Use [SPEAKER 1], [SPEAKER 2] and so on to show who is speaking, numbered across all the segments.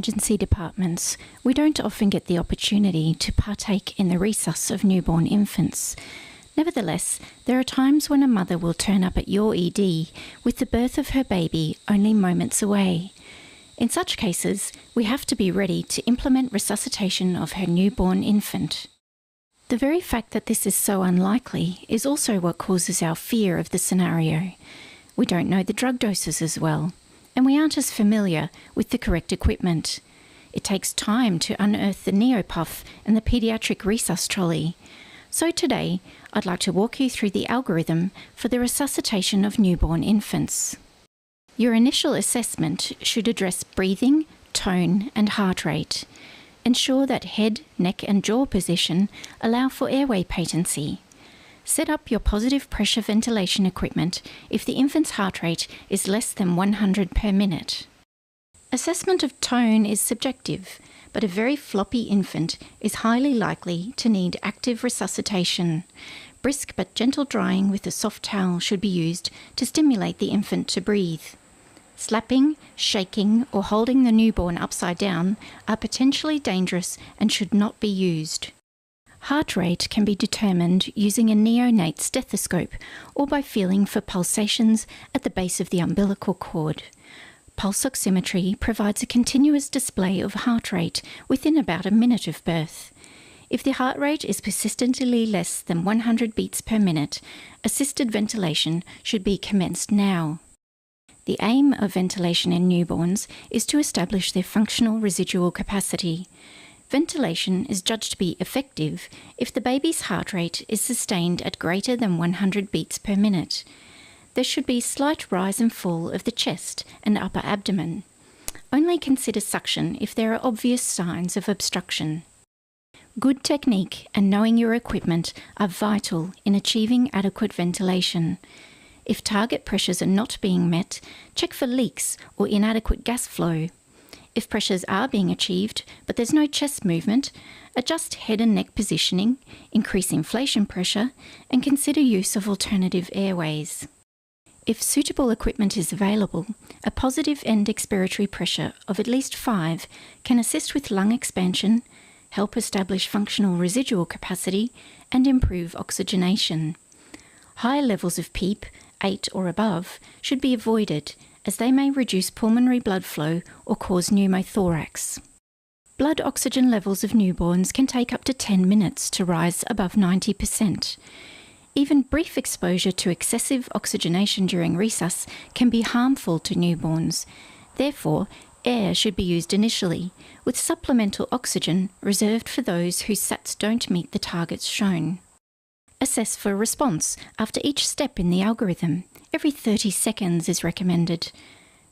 [SPEAKER 1] emergency departments, we don't often get the opportunity to partake in the resus of newborn infants. Nevertheless, there are times when a mother will turn up at your ED with the birth of her baby only moments away. In such cases, we have to be ready to implement resuscitation of her newborn infant. The very fact that this is so unlikely is also what causes our fear of the scenario. We don't know the drug doses as well, and we aren't as familiar with the correct equipment. It takes time to unearth the neopuff and the paediatric resus trolley. So today, I'd like to walk you through the algorithm for the resuscitation of newborn infants. Your initial assessment should address breathing, tone, and heart rate. Ensure that head, neck, and jaw position allow for airway patency. Set up your positive pressure ventilation equipment if the infant's heart rate is less than 100 per minute. Assessment of tone is subjective, but a very floppy infant is highly likely to need active resuscitation. Brisk but gentle drying with a soft towel should be used to stimulate the infant to breathe. Slapping, shaking, or holding the newborn upside down are potentially dangerous and should not be used. Heart rate can be determined using a neonate stethoscope or by feeling for pulsations at the base of the umbilical cord. Pulse oximetry provides a continuous display of heart rate within about a minute of birth. If the heart rate is persistently less than 100 beats per minute, assisted ventilation should be commenced now. The aim of ventilation in newborns is to establish their functional residual capacity. Ventilation is judged to be effective if the baby's heart rate is sustained at greater than 100 beats per minute. There should be slight rise and fall of the chest and upper abdomen. Only consider suction if there are obvious signs of obstruction. Good technique and knowing your equipment are vital in achieving adequate ventilation. If target pressures are not being met, check for leaks or inadequate gas flow. If pressures are being achieved but there's no chest movement, adjust head and neck positioning, increase inflation pressure, and consider use of alternative airways. If suitable equipment is available, a positive end expiratory pressure of at least 5 can assist with lung expansion, help establish functional residual capacity, and improve oxygenation. Higher levels of PEEP, 8 or above, should be avoided as they may reduce pulmonary blood flow or cause pneumothorax. Blood oxygen levels of newborns can take up to 10 minutes to rise above 90%. Even brief exposure to excessive oxygenation during resus can be harmful to newborns. Therefore, air should be used initially, with supplemental oxygen reserved for those whose SATs don't meet the targets shown. Assess for response after each step in the algorithm. Every 30 seconds is recommended.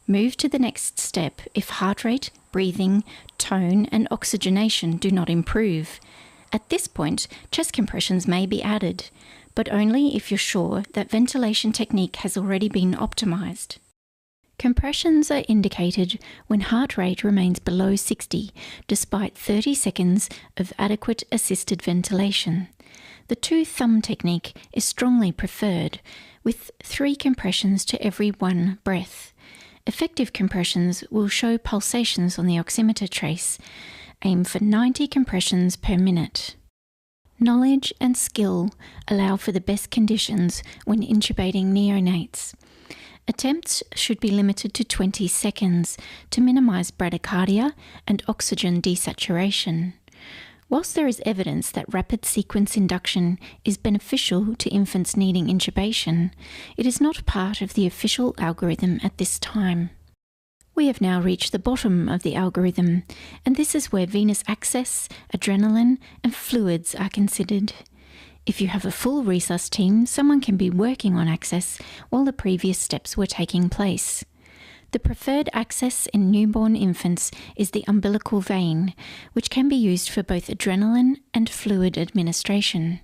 [SPEAKER 1] Move to the next step if heart rate, breathing, tone, and oxygenation do not improve. At this point, chest compressions may be added, but only if you're sure that ventilation technique has already been optimized. Compressions are indicated when heart rate remains below 60, despite 30 seconds of adequate assisted ventilation. The two-thumb technique is strongly preferred, with 3 compressions to every 1 breath. Effective compressions will show pulsations on the oximeter trace. Aim for 90 compressions per minute. Knowledge and skill allow for the best conditions when intubating neonates. Attempts should be limited to 20 seconds to minimize bradycardia and oxygen desaturation. Whilst there is evidence that rapid sequence induction is beneficial to infants needing intubation, it is not part of the official algorithm at this time. We have now reached the bottom of the algorithm, and this is where venous access, adrenaline, and fluids are considered. If you have a full resus team, someone can be working on access while the previous steps were taking place. The preferred access in newborn infants is the umbilical vein, which can be used for both adrenaline and fluid administration.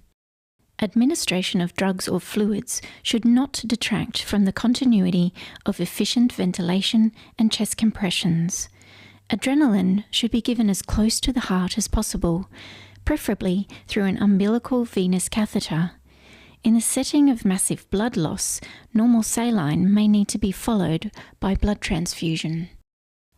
[SPEAKER 1] Administration of drugs or fluids should not detract from the continuity of efficient ventilation and chest compressions. Adrenaline should be given as close to the heart as possible, preferably through an umbilical venous catheter. In the setting of massive blood loss, normal saline may need to be followed by blood transfusion.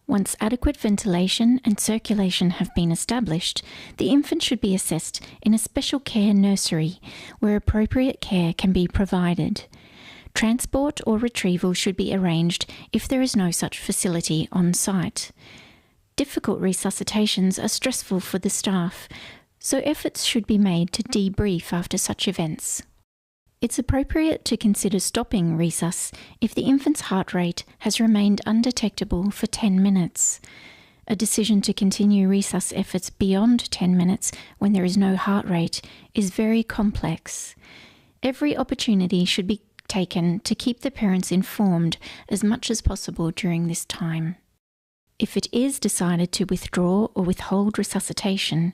[SPEAKER 1] Once adequate ventilation and circulation have been established, the infant should be assessed in a special care nursery where appropriate care can be provided. Transport or retrieval should be arranged if there is no such facility on site. Difficult resuscitations are stressful for the staff, so efforts should be made to debrief after such events. It's appropriate to consider stopping resus if the infant's heart rate has remained undetectable for 10 minutes. A decision to continue resus efforts beyond 10 minutes when there is no heart rate is very complex. Every opportunity should be taken to keep the parents informed as much as possible during this time. If it is decided to withdraw or withhold resuscitation,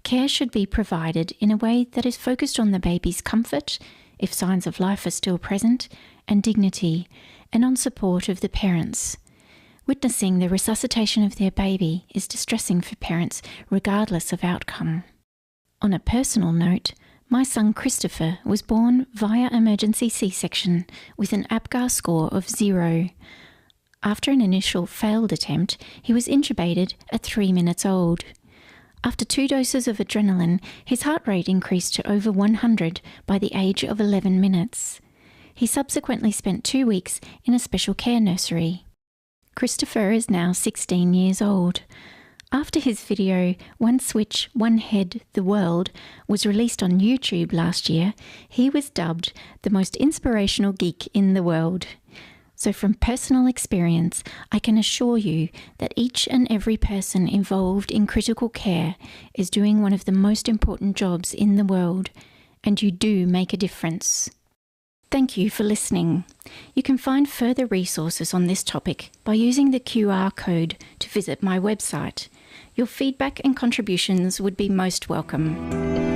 [SPEAKER 1] care should be provided in a way that is focused on the baby's comfort, if signs of life are still present, and dignity, and on support of the parents. Witnessing the resuscitation of their baby is distressing for parents regardless of outcome. On a personal note, my son Christopher was born via emergency C-section with an APGAR score of 0. After an initial failed attempt, he was intubated at 3 minutes old. After 2 doses of adrenaline, his heart rate increased to over 100 by the age of 11 minutes. He subsequently spent 2 weeks in a special care nursery. Christopher is now 16 years old. After his video, One Switch, One Head, The World, was released on YouTube last year, he was dubbed the most inspirational geek in the world. So from personal experience, I can assure you that each and every person involved in critical care is doing one of the most important jobs in the world, and you do make a difference. Thank you for listening. You can find further resources on this topic by using the QR code to visit my website. Your feedback and contributions would be most welcome.